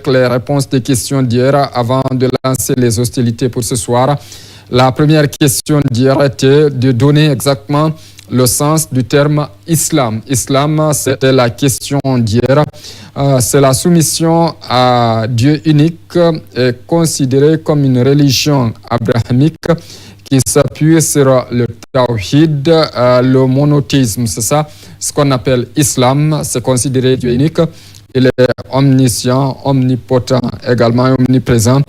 les réponses des questions d'hier avant de lancer les hostilités pour ce soir. La première question d'hier était de donner exactement le sens du terme islam. Islam, c'était la question d'hier. C'est la soumission à Dieu unique et considérée comme une religion abrahamique qui s'appuie sur le tawhid, le monothéisme. C'est ça, ce qu'on appelle islam. C'est considéré Dieu unique. Il est omniscient, omnipotent, également omniprésent.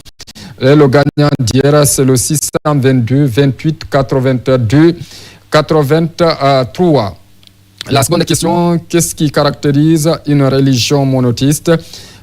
Et le gagnant d'hier, c'est le 622 28 82 83. La seconde question, qu'est-ce qui caractérise une religion monothéiste?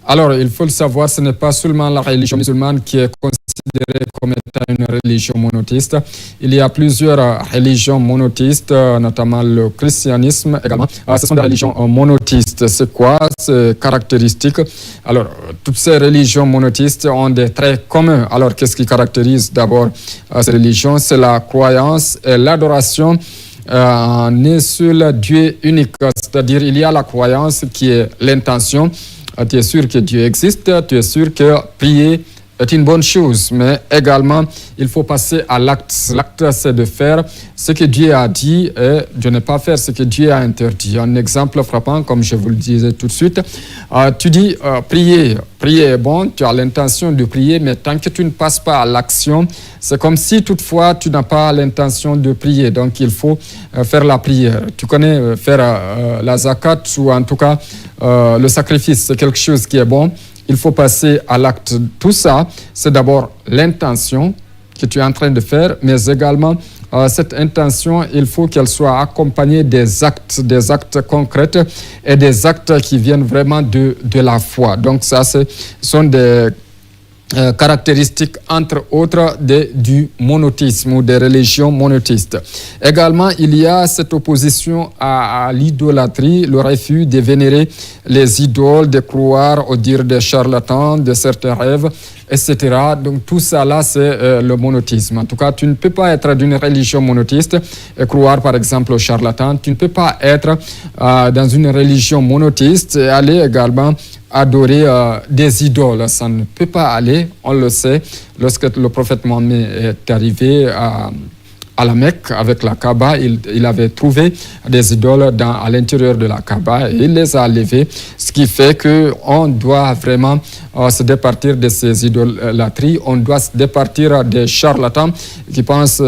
Alors, il faut le savoir, ce n'est pas seulement la religion musulmane qui est considérée comme étant une religion monothéiste. Il y a plusieurs religions monothéistes, notamment le christianisme également. Ce sont des religions monothéistes. C'est quoi ces caractéristiques? Alors, toutes ces religions monothéistes ont des traits communs. Alors, qu'est-ce qui caractérise d'abord ces religions? C'est la croyance et l'adoration en un seul Dieu unique. C'est-à-dire, il y a la croyance qui est l'intention. Tu es sûr que Dieu existe, tu es sûr que prier est une bonne chose, mais également, il faut passer à l'acte. L'acte, c'est de faire ce que Dieu a dit et de ne pas faire ce que Dieu a interdit. Un exemple frappant, comme je vous le disais tout de suite, tu dis prier est bon, tu as l'intention de prier, mais tant que tu ne passes pas à l'action, c'est comme si toutefois tu n'as pas l'intention de prier. Donc, il faut faire la prière. Tu connais faire la zakat ou en tout cas le sacrifice, c'est quelque chose qui est bon. Il faut passer à l'acte. Tout ça, c'est d'abord l'intention que tu es en train de faire, mais également cette intention, il faut qu'elle soit accompagnée des actes concrets et des actes qui viennent vraiment de la foi. Donc ça, ce sont des caractéristiques, entre autres, du monothéisme ou des religions monothéistes. Également, il y a cette opposition à l'idolâtrie, le refus de vénérer les idoles, de croire au dire des charlatans, de certains rêves, etc. Donc tout ça là, c'est le monothéisme. En tout cas, tu ne peux pas être d'une religion monothéiste et croire par exemple aux charlatans. Tu ne peux pas être dans une religion monothéiste et aller également adorer des idoles. Ça ne peut pas aller, on le sait. Lorsque le prophète Mohammed est arrivé à la Mecque avec la Kaaba, il avait trouvé des idoles à l'intérieur de la Kaaba et il les a enlevées, ce qui fait qu'on doit vraiment se départir de ces idolâtries, on doit se départir des charlatans qui pensent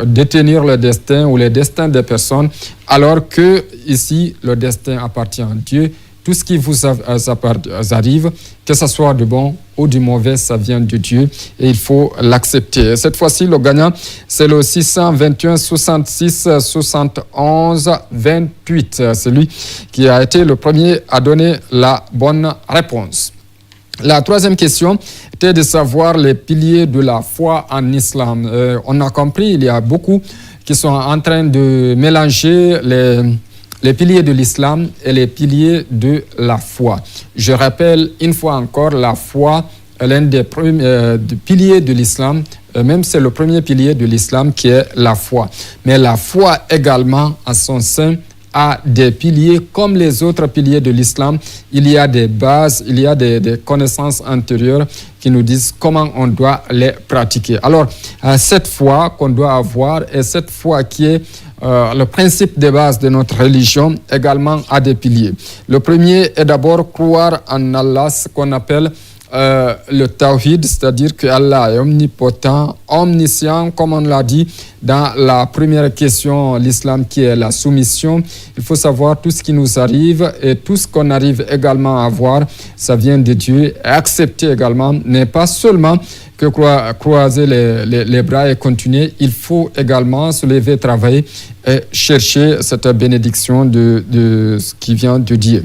détenir le destin ou les destins des personnes, alors que ici, le destin appartient à Dieu. Tout ce qui vous arrive, que ce soit du bon ou du mauvais, ça vient de Dieu et il faut l'accepter. Cette fois-ci, le gagnant, c'est le 621 66 71 28. C'est lui qui a été le premier à donner la bonne réponse. La troisième question était de savoir les piliers de la foi en islam. On a compris, il y a beaucoup qui sont en train de mélanger les piliers de l'islam et les piliers de la foi. Je rappelle une fois encore, la foi est l'un des piliers de l'islam, même c'est le premier pilier de l'islam qui est la foi. Mais la foi également, à son sein, a des piliers comme les autres piliers de l'islam. Il y a des bases, il y a des connaissances antérieures qui nous disent comment on doit les pratiquer. Alors, cette foi qu'on doit avoir et cette foi qui est le principe de base de notre religion également a des piliers. Le premier est d'abord croire en Allah, ce qu'on appelle le tawhid, c'est-à-dire que Allah est omnipotent, omniscient, comme on l'a dit dans la première question, l'islam qui est la soumission. Il faut savoir tout ce qui nous arrive et tout ce qu'on arrive également à voir, ça vient de Dieu. Et accepter également, mais pas seulement que croiser les bras et continuer, il faut également se lever, travailler et chercher cette bénédiction de ce qui vient de Dieu.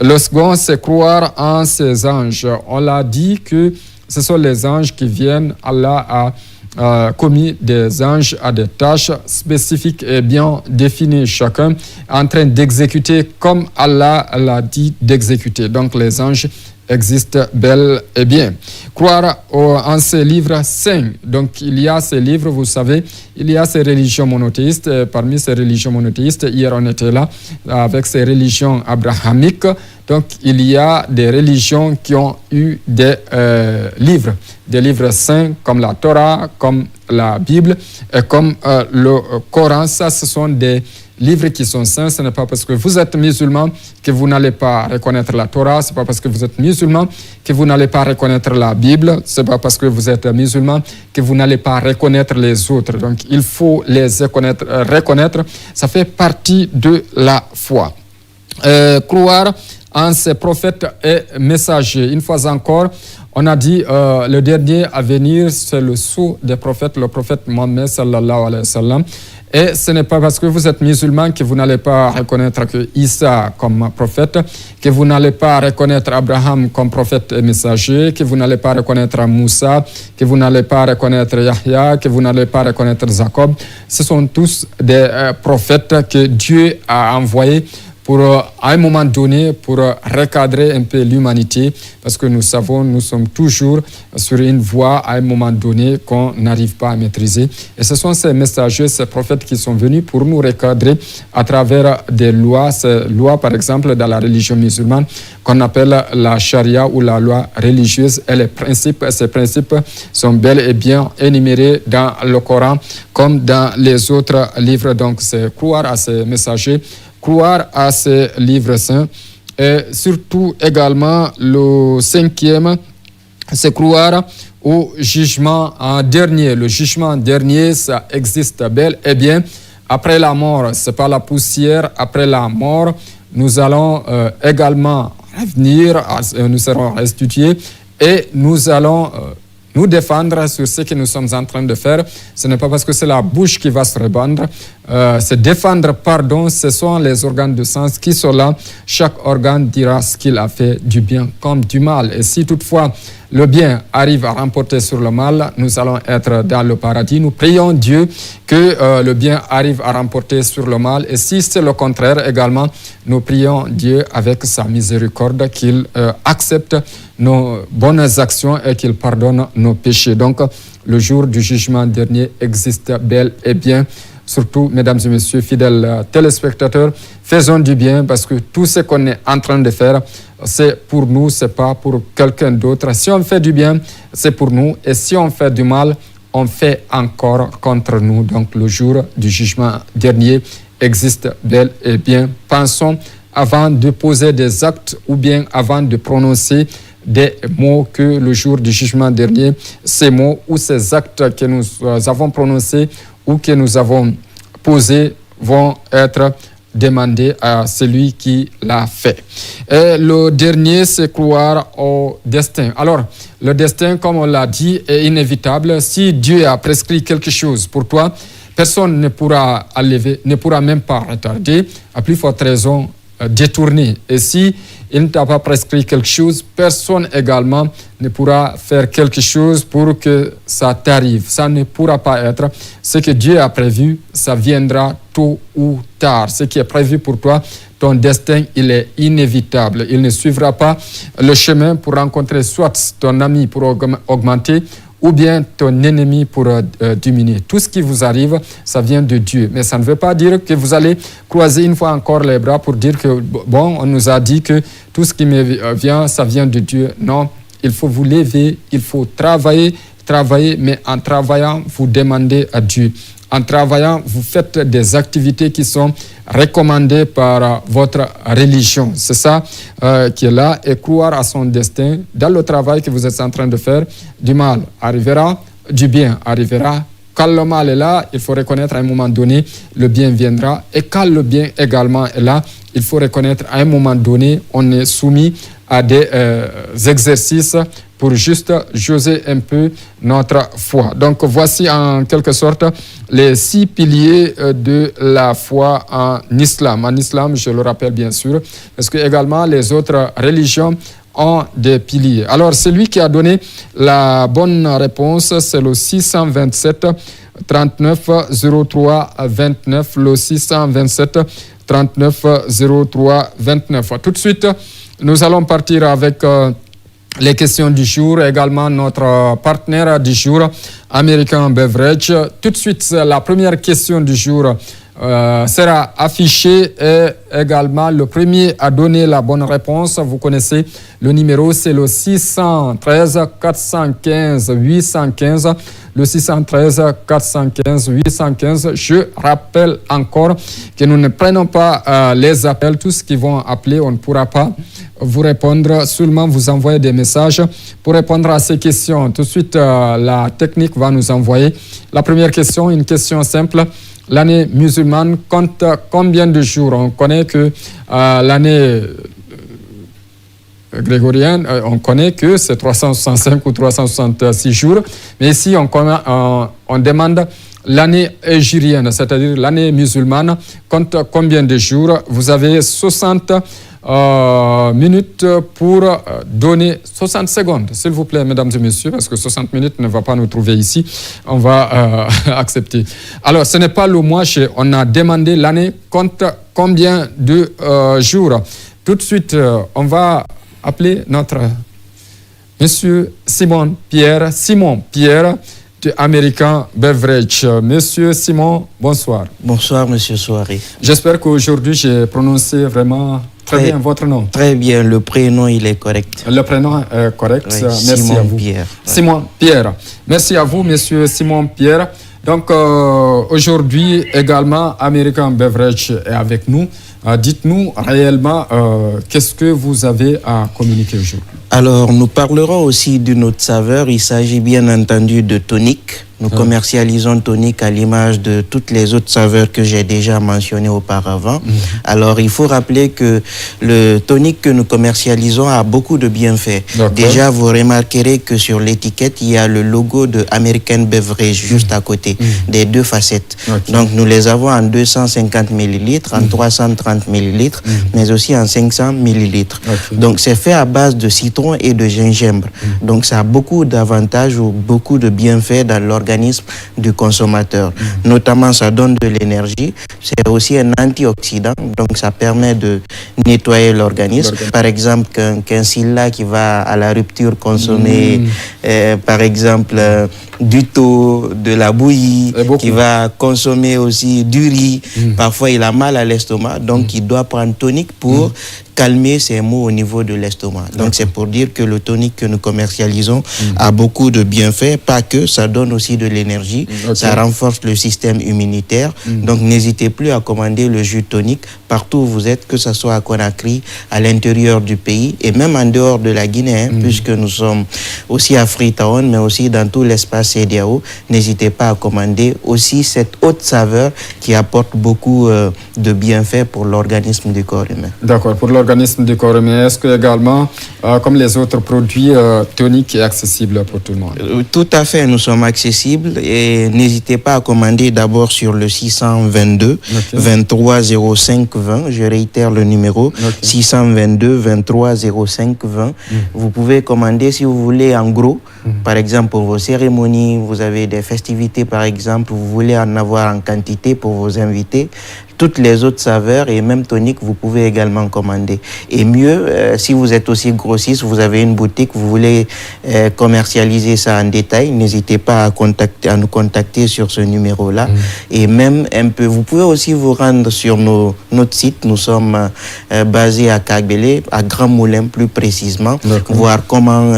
Le second, c'est croire en ses anges. On l'a dit que ce sont les anges qui viennent. Allah a commis des anges à des tâches spécifiques et bien définies, chacun en train d'exécuter comme Allah l'a dit d'exécuter. Donc les anges existe bel et bien. Croire en ces livres saints. Donc, il y a ces livres, vous savez, il y a ces religions monothéistes. Parmi ces religions monothéistes, hier on était là avec ces religions abrahamiques. Donc, il y a des religions qui ont eu des livres saints comme la Torah, comme la Bible et comme le Coran. Ça, ce sont des livres qui sont saints. Ce n'est pas parce que vous êtes musulman que vous n'allez pas reconnaître la Torah. Ce n'est pas parce que vous êtes musulman que vous n'allez pas reconnaître la Bible. Ce n'est pas parce que vous êtes musulman que vous n'allez pas reconnaître les autres. Donc, il faut les reconnaître. Ça fait partie de la foi. Croire en ces prophètes et messagers. Une fois encore, on a dit le dernier à venir, c'est le sceau des prophètes, le prophète Mohammed sallallahu alayhi wa sallam. Et ce n'est pas parce que vous êtes musulman que vous n'allez pas reconnaître que Isa comme prophète, que vous n'allez pas reconnaître Abraham comme prophète et messager, que vous n'allez pas reconnaître Moussa, que vous n'allez pas reconnaître Yahya, que vous n'allez pas reconnaître Jacob. Ce sont tous des prophètes que Dieu a envoyés pour, à un moment donné, pour recadrer un peu l'humanité, parce que nous savons, nous sommes toujours sur une voie à un moment donné qu'on n'arrive pas à maîtriser. Et ce sont ces messagers, ces prophètes qui sont venus pour nous recadrer à travers des lois, ces lois par exemple dans la religion musulmane qu'on appelle la charia ou la loi religieuse. Et les principes, ces principes sont bel et bien énumérés dans le Coran comme dans les autres livres. Donc c'est croire à ces messagers, croire à ces livres saints, et surtout également le cinquième, c'est croire au jugement en dernier. Le jugement dernier, ça existe bel et bien. Après la mort, c'est pas la poussière. Après la mort, nous allons également revenir, nous serons restitués et nous allons nous défendre sur ce que nous sommes en train de faire. Ce n'est pas parce que c'est la bouche qui va se répandre. Se défendre, pardon, ce sont les organes de sens qui sont là. Chaque organe dira ce qu'il a fait, du bien comme du mal. Et si toutefois le bien arrive à remporter sur le mal, nous allons être dans le paradis. Nous prions Dieu que le bien arrive à remporter sur le mal. Et si c'est le contraire également, nous prions Dieu avec sa miséricorde qu'il accepte nos bonnes actions et qu'il pardonne nos péchés. Donc, le jour du jugement dernier existe bel et bien. Surtout, mesdames et messieurs, fidèles téléspectateurs, faisons du bien parce que tout ce qu'on est en train de faire, c'est pour nous, c'est pas pour quelqu'un d'autre. Si on fait du bien, c'est pour nous. Et si on fait du mal, on fait encore contre nous. Donc, le jour du jugement dernier existe bel et bien. Pensons avant de poser des actes ou bien avant de prononcer des mots que le jour du jugement dernier, ces mots ou ces actes que nous avons prononcés ou que nous avons posés vont être demandés à celui qui l'a fait. Et le dernier, c'est croire au destin. Alors, le destin, comme on l'a dit, est inévitable. Si Dieu a prescrit quelque chose pour toi, personne ne pourra enlever, ne pourra même pas retarder, à plus forte raison détourner. Et si il ne t'a pas prescrit quelque chose, personne également ne pourra faire quelque chose pour que ça t'arrive. Ça ne pourra pas être. Ce que Dieu a prévu, ça viendra tôt ou tard. Ce qui est prévu pour toi, ton destin, il est inévitable. Il ne suivra pas le chemin pour rencontrer soit ton ami pour augmenter, ou bien ton ennemi pour diminuer. Tout ce qui vous arrive, ça vient de Dieu. Mais ça ne veut pas dire que vous allez croiser une fois encore les bras pour dire que, bon, on nous a dit que tout ce qui me vient, ça vient de Dieu. Non, il faut vous lever, il faut travailler, mais en travaillant, vous demandez à Dieu. En travaillant, vous faites des activités qui sont recommandées par votre religion. C'est ça qui est là. Et croire à son destin, dans le travail que vous êtes en train de faire, du mal arrivera, du bien arrivera. Quand le mal est là, il faut reconnaître à un moment donné, le bien viendra. Et quand le bien également est là, il faut reconnaître à un moment donné, on est soumis à des exercices pour juste jauger un peu notre foi. Donc, voici en quelque sorte les 6 piliers de la foi en islam. En islam, je le rappelle bien sûr, parce que également les autres religions ont des piliers. Alors, celui qui a donné la bonne réponse, c'est le 627 39 03 29, le 627 39 03 29. Tout de suite, nous allons partir avec les questions du jour, également notre partenaire du jour, American Beverage. Tout de suite, la première question du jour sera affichée et également le premier à donner la bonne réponse. Vous connaissez le numéro, c'est le 613 415 815. Le 613 415 815. Je rappelle encore que nous ne prenons pas les appels. Tous qui vont appeler, on ne pourra pas vous répondre. Seulement, vous envoyez des messages pour répondre à ces questions. Tout de suite, la technique va nous envoyer la première question, une question simple. L'année musulmane compte combien de jours? On connaît que l'année grégorienne, on connaît que c'est 365 ou 366 jours. Mais ici, on demande l'année hégirienne, c'est-à-dire l'année musulmane, compte combien de jours? Vous avez 60 minutes pour donner 60 secondes, s'il vous plaît, mesdames et messieurs, parce que 60 minutes ne va pas nous trouver ici. On va accepter. Alors, ce n'est pas le mois, on a demandé l'année, compte combien de jours? Tout de suite, on va appeler notre monsieur Simon Pierre de American Beverage. Monsieur Simon, bonsoir. Bonsoir, monsieur Souaré. J'espère qu'aujourd'hui, j'ai prononcé vraiment très bien votre nom. Très bien, le prénom, il est correct. Le prénom est correct. Oui, merci Simon à vous. Pierre. Simon Pierre. Merci à vous, monsieur Simon Pierre. Donc, aujourd'hui, également, American Beverage est avec nous. Dites-nous réellement, qu'est-ce que vous avez à communiquer aujourd'hui? Alors, nous parlerons aussi d'une autre saveur. Il s'agit bien entendu de tonic. Nous commercialisons tonic à l'image de toutes les autres saveurs que j'ai déjà mentionnées auparavant. Alors, il faut rappeler que le tonic que nous commercialisons a beaucoup de bienfaits. Déjà, vous remarquerez que sur l'étiquette, il y a le logo de American Beverage juste à côté, des deux facettes. Donc, nous les avons en 250 ml, en 330 ml, mais aussi en 500 ml. Donc, c'est fait à base de citron et de gingembre. Donc, ça a beaucoup d'avantages ou beaucoup de bienfaits dans l'organisme du consommateur. Notamment, ça donne de l'énergie. C'est aussi un antioxydant, donc ça permet de nettoyer l'organisme. Par exemple, qu'un Silla qui va à la rupture consommer, par exemple, du thau, de la bouillie, qui va consommer aussi du riz. Parfois, il a mal à l'estomac, donc il doit prendre tonic pour calmer ses maux au niveau de l'estomac. Donc, c'est pour dire que le tonic que nous commercialisons a beaucoup de bienfaits, pas que, ça donne aussi de l'énergie, ça renforce le système immunitaire. Donc, n'hésitez plus à commander le jus tonic partout où vous êtes, que ce soit à Conakry, à l'intérieur du pays et même en dehors de la Guinée, puisque nous sommes aussi à Freetown, mais aussi dans tout l'espace CEDEAO. N'hésitez pas à commander aussi cette haute saveur qui apporte beaucoup de bienfaits pour l'organisme du corps humain. D'accord, pour l'organisme du corps humain, est-ce que également, comme les autres produits, tonic est accessible pour tout le monde? Tout à fait, nous sommes accessibles et n'hésitez pas à commander d'abord sur le 622 23 05 20. Je réitère le numéro 622 23 05 20. Vous pouvez commander si vous voulez en gros, par exemple pour vos cérémonies, vous avez des festivités par exemple, vous voulez en avoir en quantité pour vos invités. Toutes les autres saveurs et même tonic, vous pouvez également commander. Et mieux, si vous êtes aussi grossiste, vous avez une boutique, vous voulez commercialiser ça en détail, n'hésitez pas à nous contacter sur ce numéro-là. Et même un peu, vous pouvez aussi vous rendre sur notre site. Nous sommes basés à Kagbele, à Grand Moulin plus précisément, voir comment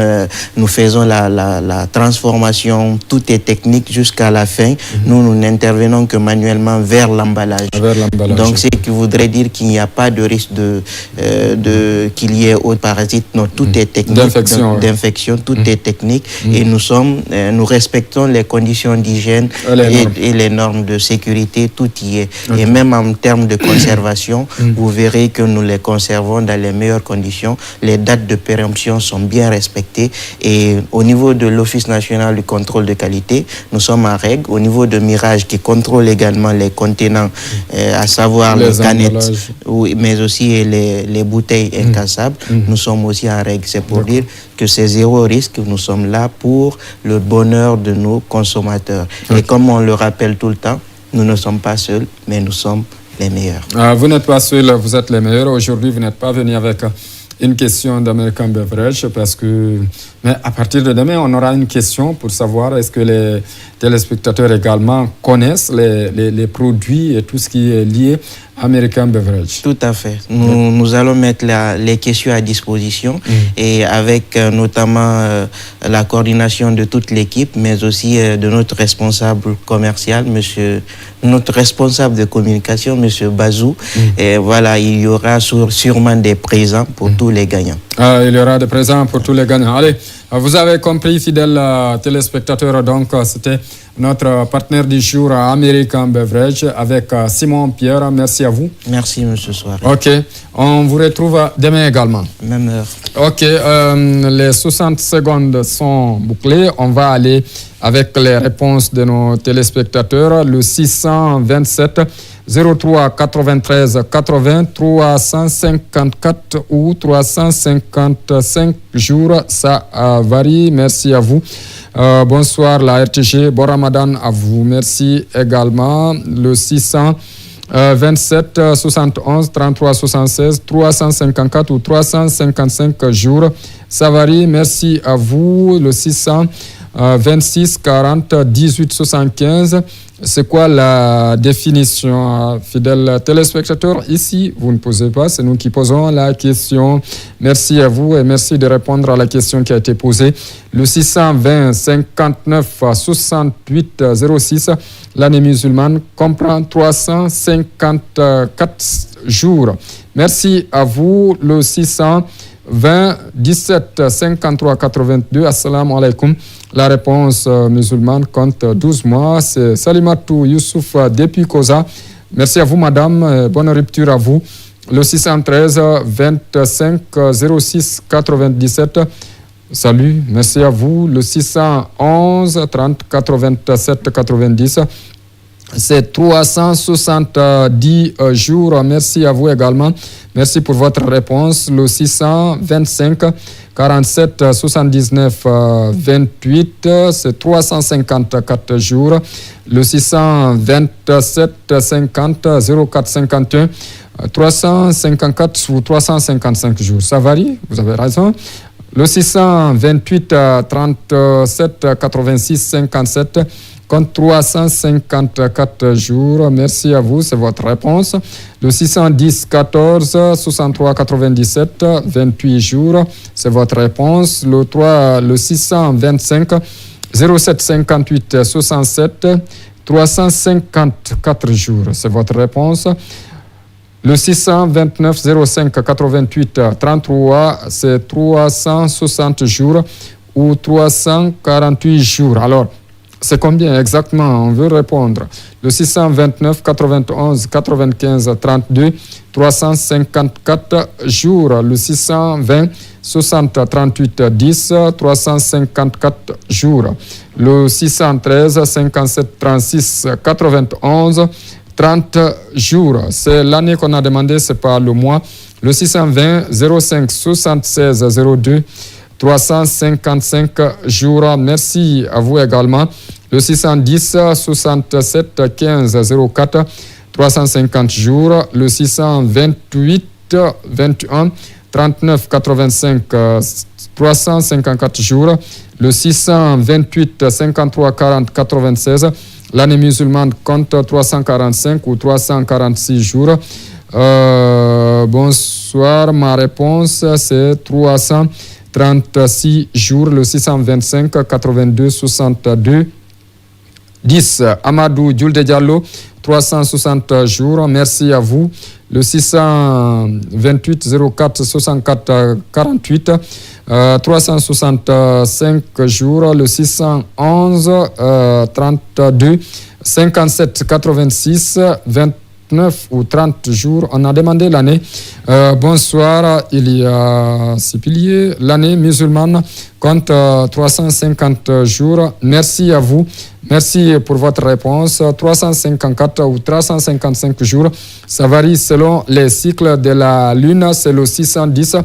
nous faisons la transformation. Tout est technique jusqu'à la fin. Nous n'intervenons que manuellement vers l'emballage. Donc, ce qui voudrait dire qu'il n'y a pas de risque qu'il y ait autre parasite. Non, tout est technique. D'infection, tout est technique. Et nous respectons les conditions d'hygiène et les normes de sécurité. Tout y est. Et même en termes de conservation, vous verrez que nous les conservons dans les meilleures conditions. Les dates de péremption sont bien respectées. Et au niveau de l'Office national du contrôle de qualité, nous sommes en règle. Au niveau de Mirage, qui contrôle également les contenants, à savoir les canettes, mais aussi les bouteilles incassables, nous sommes aussi en règle. C'est pour dire que c'est zéro risque. Nous sommes là pour le bonheur de nos consommateurs. Et comme on le rappelle tout le temps, nous ne sommes pas seuls, mais nous sommes les meilleurs. Vous n'êtes pas seuls, vous êtes les meilleurs. Aujourd'hui, vous n'êtes pas venu avec une question d'American Beverage parce que... Mais à partir de demain, on aura une question pour savoir est-ce que les téléspectateurs également connaissent les produits et tout ce qui est lié à American Beverage. Tout à fait. Nous allons mettre les questions à disposition et avec notamment la coordination de toute l'équipe, mais aussi de notre responsable commercial, notre responsable de communication, M. Bazou. Et voilà, il y aura sûrement des présents pour tous les gagnants. Il y aura des présents pour tous les gagnants. Allez, vous avez compris, fidèles téléspectateurs, donc c'était notre partenaire du jour, American Beverage, avec Simon Pierre. Merci à vous. Merci, M. Soirée. OK. On vous retrouve demain également. Même heure. OK. Les 60 secondes sont bouclées. On va aller avec les réponses de nos téléspectateurs. Le 627 03 93 80 354 ou 355 jours. Ça varie. Merci à vous. Bonsoir la RTG. Bon Ramadan à vous. Merci également. Le 627 71 33 76 354 ou 355 jours. Ça varie. Merci à vous. Le 626 40 18 75. C'est quoi la définition, fidèles téléspectateurs? Ici, vous ne posez pas, c'est nous qui posons la question. Merci à vous et merci de répondre à la question qui a été posée. Le 620 59 68 06, l'année musulmane comprend 354 jours. Merci à vous. Le 620 17 53 82. Assalamu alaikum. La réponse musulmane compte 12 mois. C'est Salimatou Youssouf depuis Koza. Merci à vous, madame. Bonne rupture à vous. Le 613 25 06 97. Salut. Merci à vous. Le 611 30 87 90. C'est 370 jours. Merci à vous également. Merci pour votre réponse. Le 625 47 79 28, c'est 354 jours. Le 627 50 04 51, 354 ou 355 jours. Ça varie, vous avez raison. Le 628 37 86 57, compte 354 jours. Merci à vous, c'est votre réponse. Le 610 14 63 97 28 jours, c'est votre réponse. Le 625 07 58 67 354 jours, c'est votre réponse. Le 629 05 88 33, c'est 360 jours ou 348 jours. Alors, c'est combien exactement? On veut répondre. Le 629 91 95 32, 354 jours. Le 620 60 38 10, 354 jours. Le 613 57 36 91, 30 jours. C'est l'année qu'on a demandé, c'est pas le mois. Le 620 05 76 02, 355 jours. Merci à vous également. Le 610 67 15 04, 350 jours. Le 628 21 39 85, 354 jours. Le 628 53 40 96. L'année musulmane compte 345 ou 346 jours. Bonsoir, ma réponse c'est 336 jours. Le 625 82 62 10. Amadou Djoulde Diallo, 360 jours. Merci à vous. Le 628 04 64 48, 365 jours. Le 611 32 57 86 29 ou 30 jours. On a demandé l'année. Bonsoir, il y a 6 piliers. L'année musulmane compte 350 jours. Merci à vous. Merci pour votre réponse. 354 ou 355 jours. Ça varie selon les cycles de la Lune. C'est le 610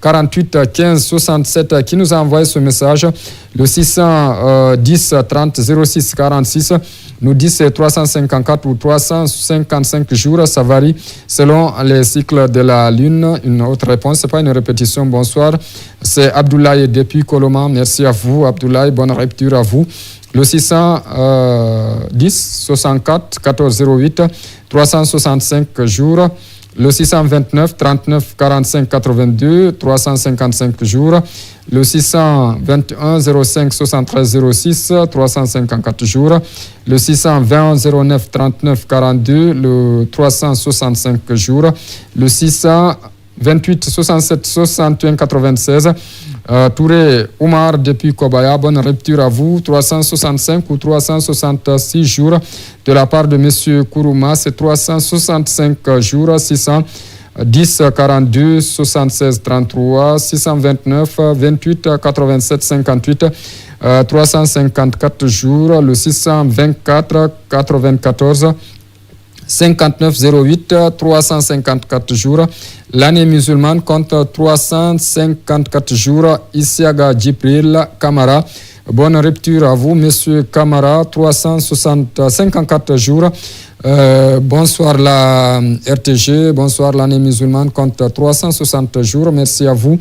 48 15 67 qui nous a envoyé ce message. Le 610 30 06 46 nous dit c'est 354 ou 355 jours. Ça varie selon les cycles de la Lune. Une autre réponse, ce n'est pas une répétition. Bonsoir. C'est Abdoulaye depuis Coloma. Merci à vous, Abdoulaye. Bonne rupture à vous. Le 610 64 14 08 365 jours. Le 629 39 45 82 355 jours. Le 621 05 73 06 354 jours. Le 620 09 39 42 le 365 jours. Le 628 67 61 96 Touré Oumar depuis Kobaya, bonne rupture à vous. 365 ou 366 jours de la part de M. Kourouma, c'est 365 jours. 610 42 76 33 629 28 87 58 354 jours. Le 624 94 59 08 354 jours. L'année musulmane compte 354 jours. Isiaga Djibril Kamara. Bonne rupture à vous, Monsieur Kamara. 354 jours. Bonsoir la RTG. Bonsoir l'année musulmane compte 360 jours. Merci à vous.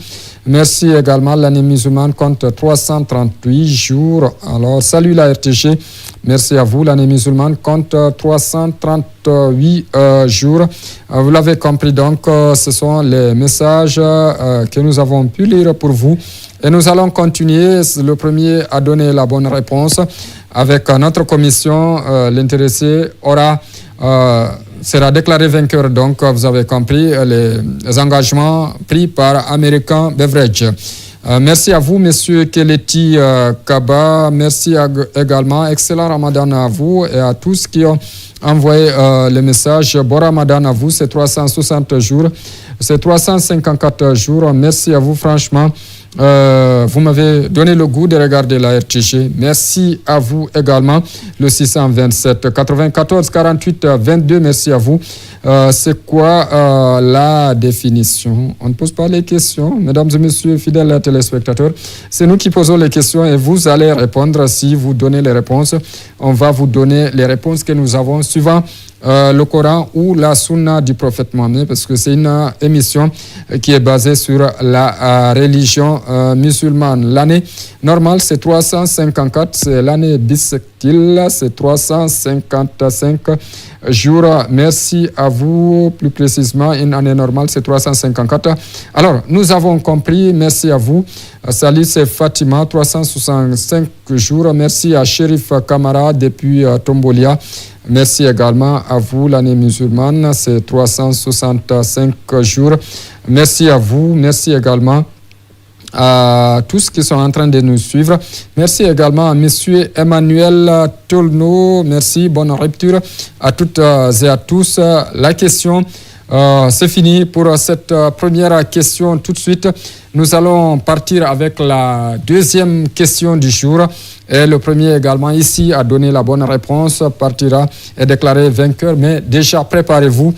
Merci également. L'année musulmane compte 338 jours. Alors, salut la RTG. Merci à vous. L'année musulmane compte 338 jours. Vous l'avez compris, donc, ce sont les messages que nous avons pu lire pour vous. Et nous allons continuer. Le premier à donner la bonne réponse avec notre commission. L'intéressé sera déclaré vainqueur. Donc, vous avez compris les engagements pris par American Beverage. Merci à vous, Monsieur Keleti Kaba. Merci également. Excellent Ramadan à vous et à tous qui ont envoyé le message. Bon Ramadan à vous, c'est 360 jours. C'est 354 jours. Merci à vous, franchement. Vous m'avez donné le goût de regarder la RTG. Merci à vous également. Le 627 94 48 22. Merci à vous. C'est quoi la définition? On ne pose pas les questions, mesdames et messieurs, fidèles téléspectateurs. C'est nous qui posons les questions et vous allez répondre. Si vous donnez les réponses, on va vous donner les réponses que nous avons suivant le Coran ou la Sunna du prophète Mohammed, parce que c'est une émission qui est basée sur la religion musulmane. L'année normale, c'est 354, c'est l'année bissextile, c'est 355 jours. Merci à vous. Plus précisément, une année normale, c'est 354. Alors, nous avons compris. Merci à vous. Salut, c'est Fatima, 365 jours. Merci à Chérif Kamara depuis Tombolia. Merci également à vous, l'année musulmane, c'est 365 jours. Merci à vous. Merci également à tous qui sont en train de nous suivre. Merci également à Monsieur Emmanuel Tolno. Merci, bonne rupture à toutes et à tous. La question, c'est fini pour cette première question. Tout de suite, nous allons partir avec la deuxième question du jour. Et le premier également ici à donner la bonne réponse partira et déclaré vainqueur. Mais déjà, préparez-vous.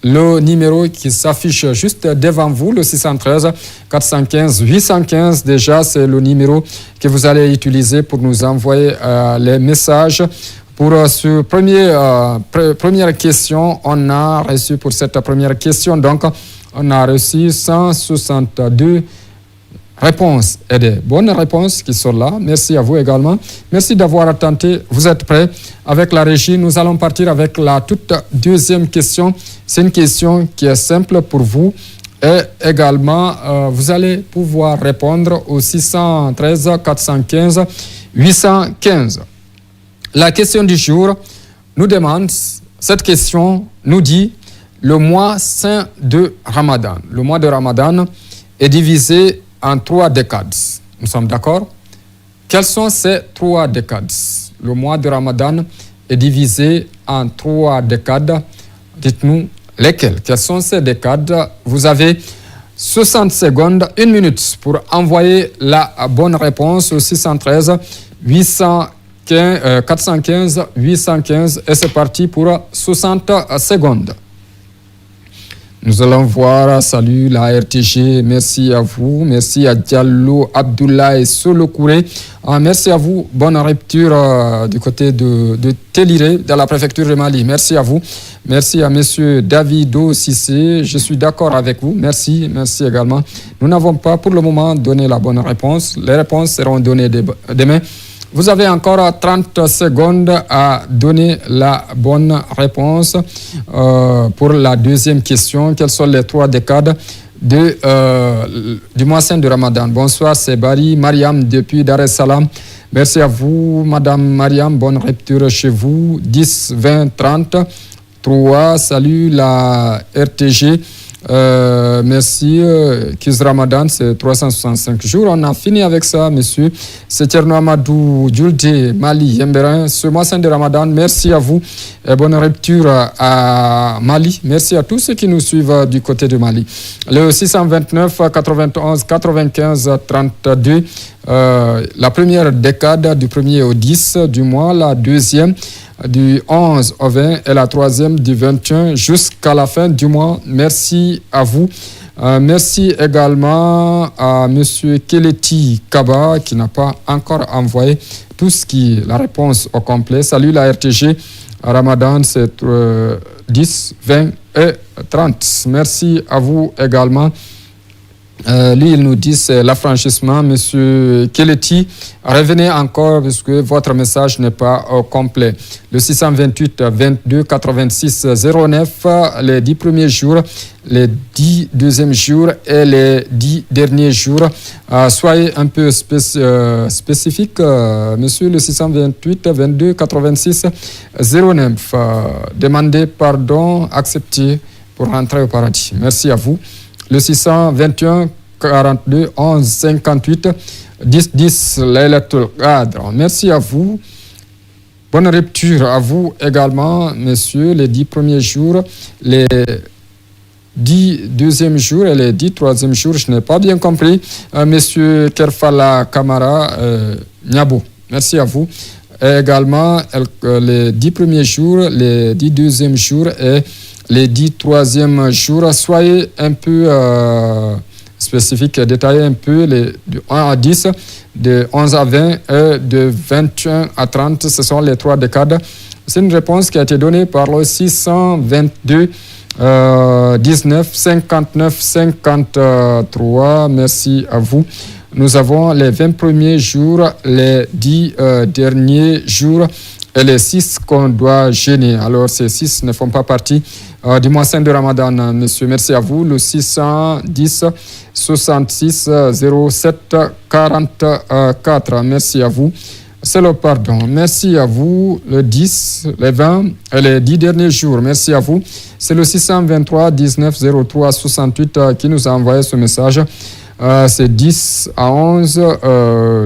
Le numéro qui s'affiche juste devant vous, le 613 415 815, déjà, c'est le numéro que vous allez utiliser pour nous envoyer les messages. Pour ce première question, on a reçu pour cette première question, donc on a reçu 162 réponses et des bonnes réponses qui sont là. Merci à vous également. Merci d'avoir tenté. Vous êtes prêts? Avec la régie, nous allons partir avec la toute deuxième question. C'est une question qui est simple pour vous. Et également, vous allez pouvoir répondre au 613 415 815. La question du jour nous demande, cette question nous dit, le mois saint de Ramadan. Le mois de Ramadan est divisé en 3 décades. Nous sommes d'accord? Quelles sont ces 3 décades? Le mois de Ramadan est divisé en 3 décades. Dites-nous lesquelles? Quelles sont ces décades? Vous avez 60 secondes, 1 minute pour envoyer la bonne réponse au 613 415 815 et c'est parti pour 60 secondes. Nous allons voir, salut la RTG, merci à vous, merci à Diallo Abdoulaye Solokouré, merci à vous, bonne rupture du côté de Téliré, dans la préfecture de Mali, merci à vous, merci à monsieur Davido Sissé, je suis d'accord avec vous, merci également. Nous n'avons pas pour le moment donné la bonne réponse, les réponses seront données demain. Vous avez encore 30 secondes à donner la bonne réponse pour la deuxième question. Quelles sont les 3 décades du mois saint de Ramadan? Bonsoir, c'est Barry Mariam depuis Dar es Salaam. Merci à vous, Madame Mariam. Bonne rupture chez vous. 10, 20, 30. 3. Salut la RTG. Merci. Kiz Ramadan, c'est 365 jours. On a fini avec ça, monsieur. C'est Tierno Amadou Djulde, Mali, Yemberin. Ce mois saint de Ramadan, merci à vous. Et bonne rupture à Mali. Merci à tous ceux qui nous suivent du côté de Mali. Le 629 91 95 32. La première décade du 1er au 10 du mois, la deuxième du 11 au 20 et la troisième du 21 jusqu'à la fin du mois. Merci à vous. Merci également à monsieur Keleti Kaba qui n'a pas encore envoyé tout ce qui est la réponse au complet. Salut la RTG. Ramadan, c'est 10, 20 et 30. Merci à vous également. Lui, il nous dit c'est l'affranchissement. Monsieur Keleti, revenez encore parce que votre message n'est pas complet. Le 628 22 86 09, les 10 premiers jours, les 10 deuxièmes jours et les 10 derniers jours. Soyez un peu spécifique, monsieur le 628 22 86 09. Demandez pardon, acceptez pour rentrer au paradis. Merci à vous. Le 621 42 11 58 10 10 Laylatul Qadr. Merci à vous. Bonne rupture à vous également, messieurs. Les 10 premiers jours, les 10 deuxièmes jours et les 10 troisièmes jours, je n'ai pas bien compris. Monsieur Kerfala Kamara Nyabo, merci à vous. Et également, les 10 premiers jours, les 10 deuxièmes jours et les 10 troisièmes jours, soyez un peu spécifique, détaillez un peu de 1 à 10, de 11 à 20 et de 21 à 30, ce sont les 3 décades. C'est une réponse qui a été donnée par le 622 19 59 53. Merci à vous. Nous avons les 20 premiers jours, les 10 derniers jours et les 6 qu'on doit gêner. Alors, ces 6 ne font pas partie du mois saint de Ramadan, monsieur. Merci à vous. Le 610 66 07 44. Merci à vous. C'est le pardon. Merci à vous. Le 10, les 20 et les 10 derniers jours. Merci à vous. C'est le 623 19 03 68 qui nous a envoyé ce message. C'est 10 à 11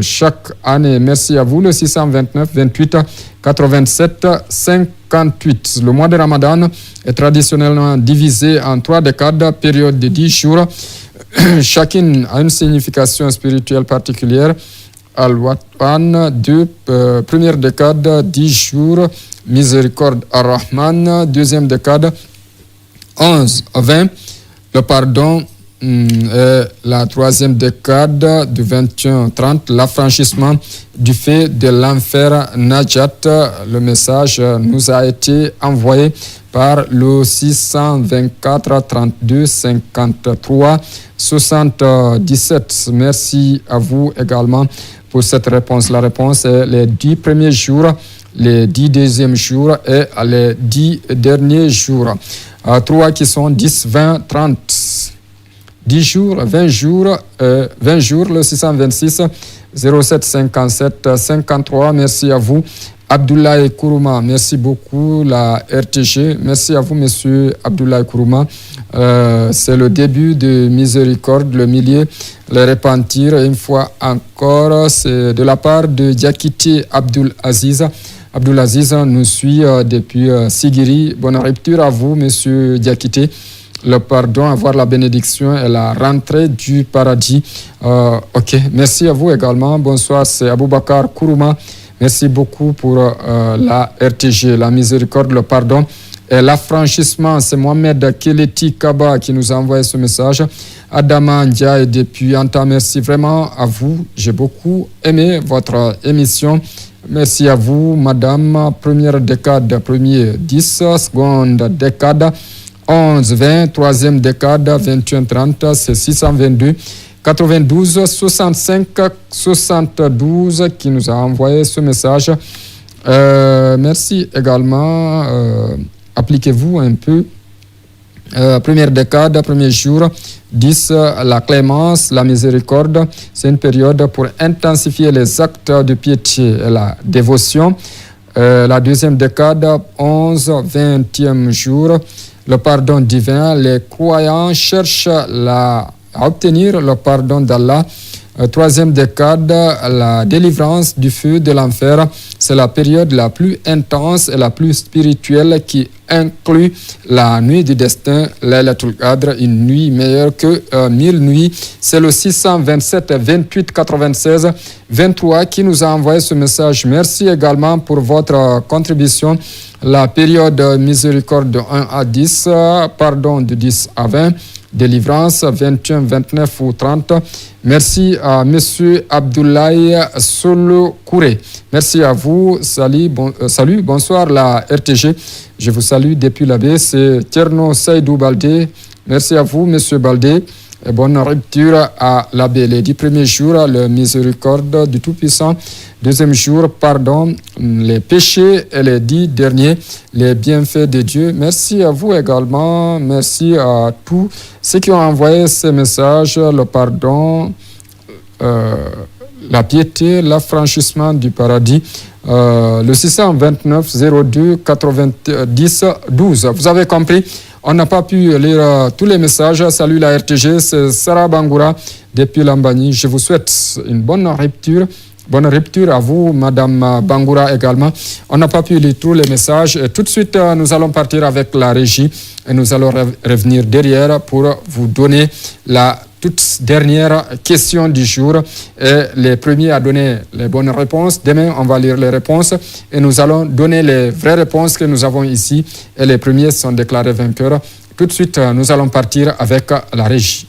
chaque année. Merci à vous. Le 629 28 87 58. Le mois de Ramadan est traditionnellement divisé en 3 décades, période de 10 jours. Chacune a une signification spirituelle particulière. Al-Wat'an, 2, première décade, 10 jours, miséricorde ar-Rahman, deuxième décade, 11 à 20, le pardon, et la troisième décade du 21-30, l'affranchissement du fait de l'enfer Najat. Le message nous a été envoyé par le 624 32 53 77. Merci à vous également pour cette réponse. La réponse est les 10 premiers jours, les 10 deuxièmes jours et les 10 derniers jours. 3 qui sont 10, 20, 30. 10 jours, 20 jours, le 626 07 57 53. Merci à vous. Abdoulaye Kourouma, merci beaucoup, la RTG. Merci à vous, monsieur Abdoulaye Kourouma. C'est le début de Miséricorde, le milieu, le repentir. Une fois encore, c'est de la part de Diakité Abdoul Aziz. Abdoul Aziz nous suit depuis Sigiri. Bonne rupture à vous, monsieur Diakité. Le pardon, avoir la bénédiction et la rentrée du paradis. Ok, merci à vous également. Bonsoir, c'est Aboubakar Kourouma. Merci beaucoup pour la RTG, la miséricorde, le pardon et l'affranchissement. C'est Mohamed Keleti Kaba qui nous a envoyé ce message. Adama Ndiaye depuis Anta, merci vraiment à vous. J'ai beaucoup aimé votre émission. Merci à vous, madame. Première décade, premier 10, seconde décade 11, 20, troisième décade 21, 30, c'est 622. 92 65 72 qui nous a envoyé ce message. Merci également. Appliquez-vous un peu. Première décade, premier jour, 10, la clémence, la miséricorde. C'est une période pour intensifier les actes de piété et la dévotion. La deuxième décade, 11, 20e jour, le pardon divin. Les croyants cherchent à obtenir le pardon d'Allah. Troisième décade, la délivrance du feu de l'enfer. C'est la période la plus intense et la plus spirituelle qui inclut la nuit du destin, Laylatul Qadr, une nuit meilleure que 1000 nuits. C'est le 627 28 96 23 qui nous a envoyé ce message. Merci également pour votre contribution. La période miséricorde de 1 à 10, pardon de 10 à 20. Délivrance 21, 29 ou 30. Merci à Monsieur Abdoulaye Solo Kouré. Merci à vous. Salut, bonsoir la RTG. Je vous salue depuis la baie. C'est Tierno Saïdou Baldé. Merci à vous, Monsieur Baldé. Et bonne rupture à la baie. Les 10 premiers jours, le miséricorde du Tout-Puissant. Deuxième jour, pardon, les péchés. Et les 10 derniers, les bienfaits de Dieu. Merci à vous également. Merci à tous ceux qui ont envoyé ces messages. Le pardon, la piété, l'affranchissement du paradis. Le 629 02 90 12. Vous avez compris? On n'a pas pu lire tous les messages. Salut la RTG, c'est Sarah Bangoura depuis Lambani. Je vous souhaite une bonne rupture. Bonne rupture à vous, Madame Bangoura également. On n'a pas pu lire tous les messages. Et tout de suite, nous allons partir avec la régie et nous allons revenir derrière pour vous donner la toute dernière question du jour. Et les premiers à donner les bonnes réponses. Demain, on va lire les réponses et nous allons donner les vraies réponses que nous avons ici. Et les premiers sont déclarés vainqueurs. Tout de suite, nous allons partir avec la régie.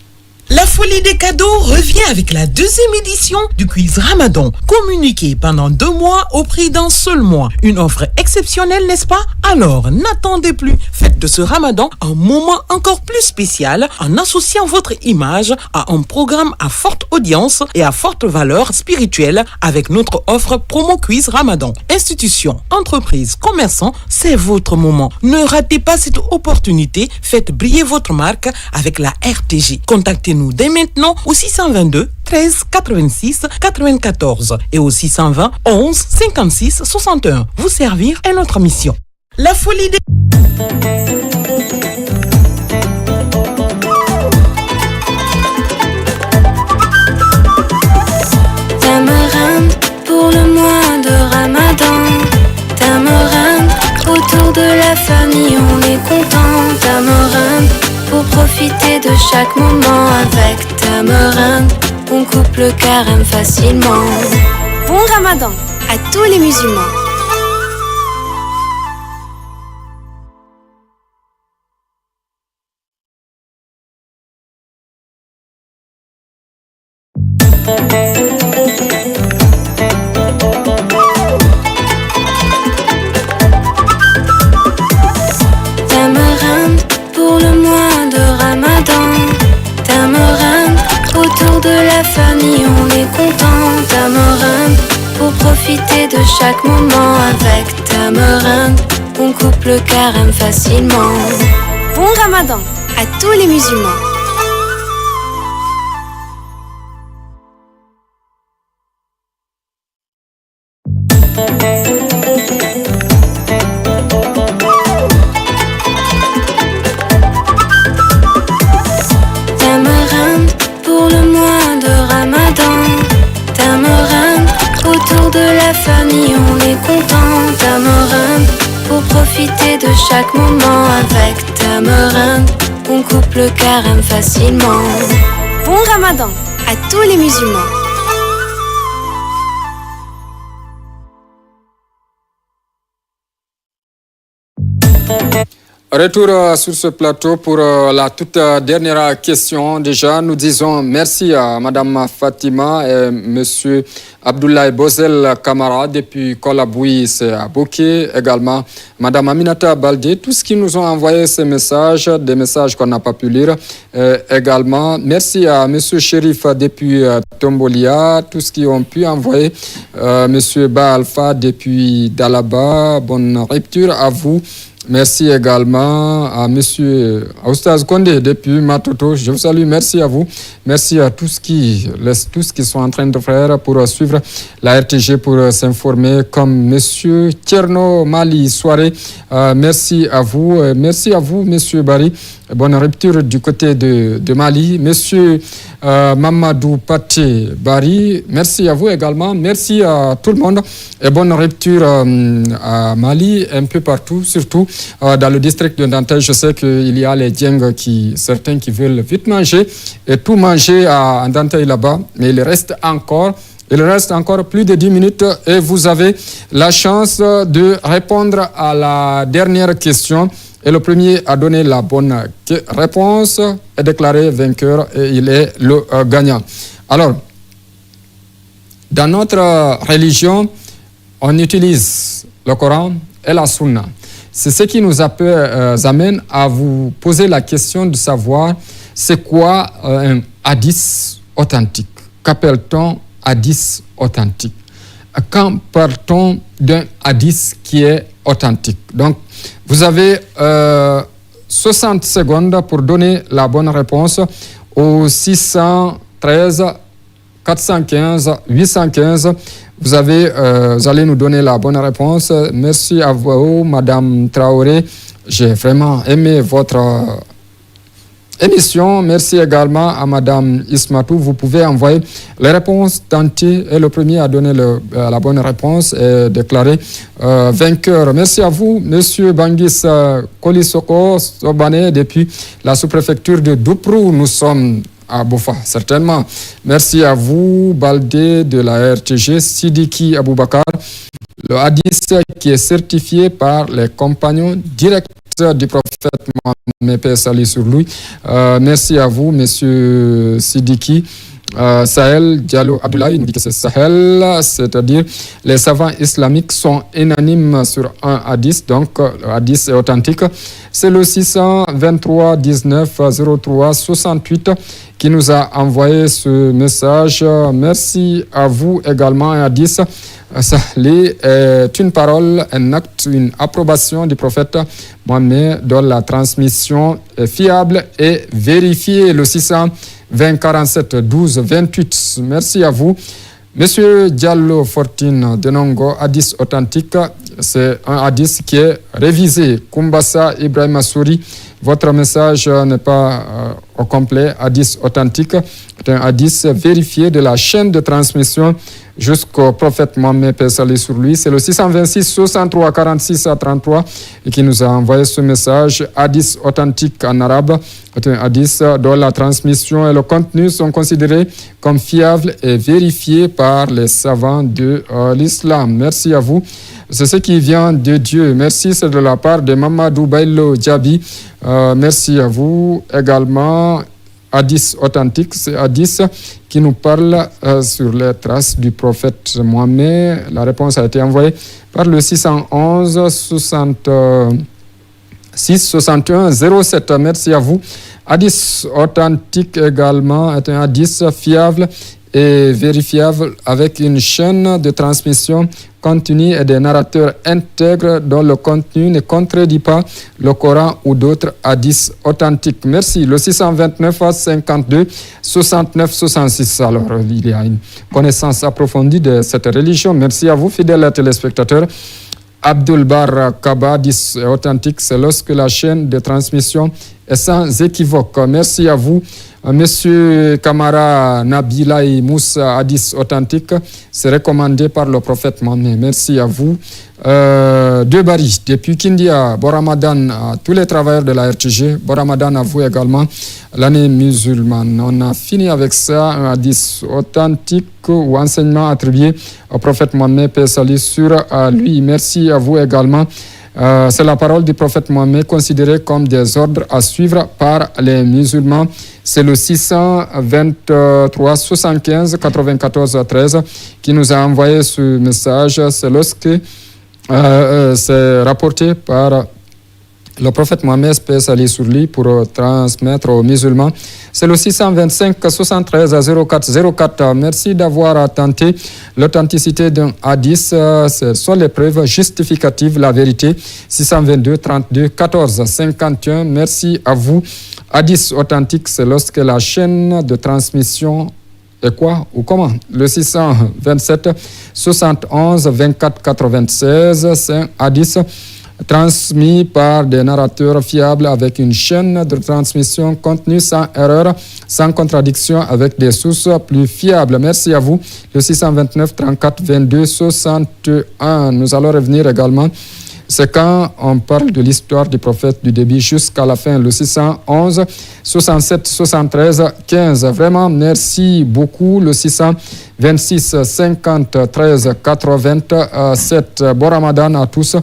La folie des cadeaux revient avec la deuxième édition du quiz Ramadan. Communiqué pendant 2 mois au prix d'un seul mois. Une offre exceptionnelle, n'est-ce pas? Alors, n'attendez plus. Faites de ce Ramadan un moment encore plus spécial en associant votre image à un programme à forte audience et à forte valeur spirituelle avec notre offre promo quiz Ramadan. Institutions, entreprises, commerçants, c'est votre moment. Ne ratez pas cette opportunité. Faites briller votre marque avec la RTG. Contactez-nous dès maintenant au 622 13 86 94 et au 620 11 56 61. Vous servir est notre mission. La folie des... Tamarin pour le mois de Ramadan. Tamarin, autour de la famille on est content. Tamarin, pour profiter de chaque moment avec Tamarin, on coupe le carême facilement. Bon Ramadan à tous les musulmans. Tamarin pour le mois de Ramadan. Tamarin, autour de la famille on est content. Tamarin, pour profiter de chaque moment avec Tamarin, on coupe le carême facilement. Bon Ramadan à tous les musulmans. Tamarin pour le mois de Ramadan. Tamarin, autour de la famille on est content. Tamarin, pour profiter de chaque moment avec Tamarin, on coupe le carême facilement. Bon Ramadan à tous les musulmans. Retour sur ce plateau pour la toute dernière question. Déjà, nous disons merci à Madame Fatima et Monsieur Abdoulaye Bozel Kamara depuis Kolaboui, c'est à Bouquet. Également, Madame Aminata Baldé, tous qui nous ont envoyé ces messages, des messages qu'on n'a pas pu lire. Également, merci à Monsieur Chérif depuis Tombolia, tous qui ont pu envoyer. Monsieur Ba Alpha depuis Dalaba, bonne rupture à vous. Merci également à Monsieur Oustaz Kondé depuis Matoto. Je vous salue. Merci à vous. Merci à tous qui sont en train de faire pour suivre la RTG, pour s'informer, comme Monsieur Tcherno Mali Soirée. Merci à vous. Merci à vous, Monsieur Barry. Bonne rupture du côté de Mali. Monsieur Mamadou Paté Barry, merci à vous également. Merci à tout le monde. Et bonne rupture à Mali, un peu partout, surtout dans le district de Dantès. Je sais qu'il y a les Dieng, certains qui veulent vite manger et tout manger à Dantès là-bas. Mais il reste encore plus de 10 minutes et vous avez la chance de répondre à la dernière question. Et le premier à donner la bonne réponse est déclaré vainqueur et il est le gagnant. Alors, dans notre religion, on utilise le Coran et la Sunna. C'est ce qui nous amène à vous poser la question de savoir c'est quoi un hadith authentique. Qu'appelle-t-on hadith authentique? Quand parle-t-on d'un hadith qui est authentique? Donc, vous avez 60 secondes pour donner la bonne réponse au 613 415 815. Vous allez nous donner la bonne réponse. Merci à vous, Madame Traoré. J'ai vraiment aimé votre émission. Merci également à Madame Ismatou. Vous pouvez envoyer les réponses tentées et le premier à donner la bonne réponse est déclaré vainqueur. Merci à vous, Monsieur Bangis Kolisoko Sobane depuis la sous-préfecture de Douprou. Nous sommes à Bofa, certainement. Merci à vous, Baldé de la RTG, Sidiki Aboubakar, le hadith qui est certifié par les compagnons directs du prophète Mohammed, paix et salut sur lui. Merci à vous, Monsieur Sidiki. Sahel Diallo Abdoulaye dit que c'est Sahel, c'est-à-dire les savants islamiques sont unanimes sur un hadith, donc le hadith est authentique. C'est le 623 19 03 68 qui nous a envoyé ce message. Merci à vous également. Un hadith est une parole, un acte, une approbation du prophète Mohammed dont la transmission est fiable et vérifiée. Le 620 47 12 28. Merci à vous. Monsieur Diallo Fortine Denongo, hadith authentique, c'est un hadith qui est révisé. Kumbasa Ibrahim Assouri, votre message n'est pas au complet. Hadith authentique, c'est un hadith vérifié de la chaîne de transmission jusqu'au prophète Mohammed, paix et salut sur lui. C'est le 626 63 46 à 33 et qui nous a envoyé ce message. Hadith authentique en arabe, c'est un hadith dont la transmission et le contenu sont considérés comme fiables et vérifiés par les savants de l'islam. Merci à vous. C'est ce qui vient de Dieu. Merci, c'est de la part de Mamadou Bailo Djabi. Merci à vous également. Hadith authentique, c'est hadith qui nous parle sur les traces du prophète Mohammed. La réponse a été envoyée par le 611 66 61 07. Merci à vous. Hadith authentique également est un hadith fiable et vérifiable avec une chaîne de transmission continue et des narrateurs intègres dont le contenu ne contredit pas le Coran ou d'autres hadiths authentiques. Merci. Le 629 52 69 66. Alors, il y a une connaissance approfondie de cette religion. Merci à vous, fidèles téléspectateurs. Abdul Bar Kaba, hadith authentique, c'est lorsque la chaîne de transmission est sans équivoque. Merci à vous. Monsieur Kamara Nabilaï Moussa, hadith authentique, c'est recommandé par le prophète Mohammed. Merci à vous. De Bari, depuis Kindia, bon Ramadan à tous les travailleurs de la RTG, bon Ramadan à vous également, l'année musulmane. On a fini avec ça, un hadith authentique ou enseignement attribué au prophète Mohammed, paix et salut sur lui. Merci à vous également. C'est la parole du prophète Mohammed considérée comme des ordres à suivre par les musulmans. C'est le 623 75 94 13 qui nous a envoyé ce message. C'est lorsque c'est rapporté par le prophète Mohammed, paix salut sur lui, pour transmettre aux musulmans. C'est le 625 73 04 04. Merci d'avoir tenté l'authenticité d'un hadith. Ce sont les preuves justificatives, la vérité. 622 32 14 51. Merci à vous. Hadith authentique, c'est lorsque la chaîne de transmission est quoi ou comment? Le 627 71 24 96. C'est un hadith transmis par des narrateurs fiables avec une chaîne de transmission contenue sans erreur, sans contradiction, avec des sources plus fiables. Merci à vous. Le 629 34 22 61. Nous allons revenir également. C'est quand on parle de l'histoire du prophète du début jusqu'à la fin, le 611, 67, 73, 15. Vraiment, merci beaucoup. Le 626, 50, 13, 87. Bon Ramadan à tous.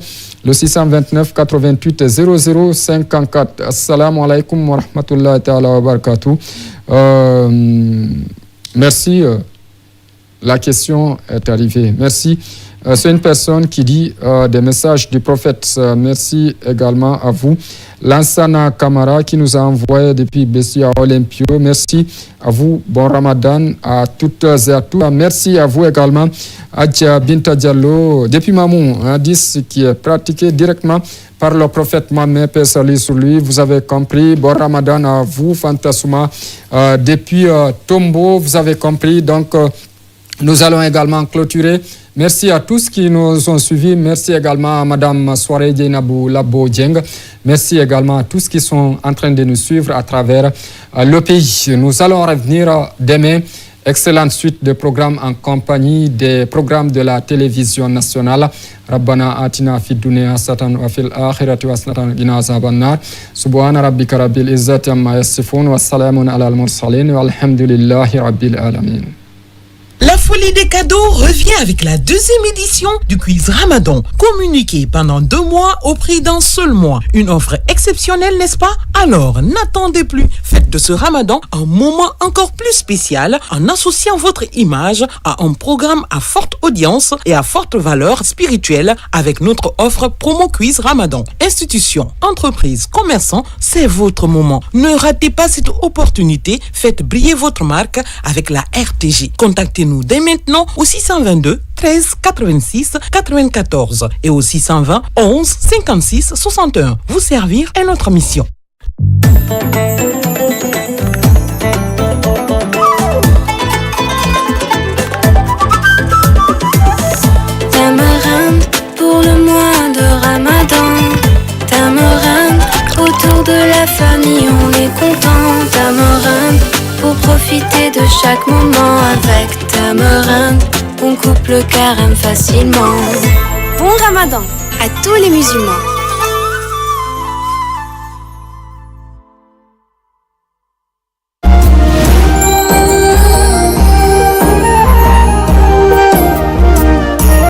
Le 629 88 00 54. Assalamu alaikum wa rahmatullahi ta'ala wa barakatuh. Merci. La question est arrivée. Merci. C'est une personne qui dit des messages du prophète. Merci également à vous. Lansana Kamara qui nous a envoyé depuis Bessia Olympio. Merci à vous. Bon Ramadan à toutes et à tous. Merci à vous également. Adja Binta Diallo, depuis Mamou, un hadith qui est pratiqué directement par le prophète Mohammed, paix salut sur lui. Vous avez compris. Bon Ramadan à vous, Fantasuma. Depuis Tombo, vous avez compris. Donc, nous allons également clôturer. Merci à tous qui nous ont suivis. Merci également à Madame Soare Djenabou Labo Djeng. Merci également à tous qui sont en train de nous suivre à travers le pays. Nous allons revenir demain. Excellente suite de programmes en compagnie des programmes de la télévision nationale. Rabbana atina fid dunya hasanatan wa fil akhirati hasanatan wa qina azabannar. Subhana rabbika rabbil izzati amma yasifun wa salamun alal mursalin walhamdulillahi rabbil alamin. La folie des cadeaux revient avec la deuxième édition du quiz Ramadan. Communiquez pendant 2 mois au prix d'un seul mois. Une offre exceptionnelle, n'est-ce pas? Alors, n'attendez plus. Faites de ce Ramadan un moment encore plus spécial en associant votre image à un programme à forte audience et à forte valeur spirituelle avec notre offre promo quiz Ramadan. Institutions, entreprises, commerçants, c'est votre moment. Ne ratez pas cette opportunité. Faites briller votre marque avec la RTG. Contactez-nous dès maintenant au 622 13 86 94 et au 620 11 56 61. Vous servir est notre mission. Tamarinde pour le mois de Ramadan. Tamarinde, autour de la famille on est content. Tamarinde, pour profiter de chaque moment avec Tamarinde, on coupe le carême facilement. Bon Ramadan à tous les musulmans.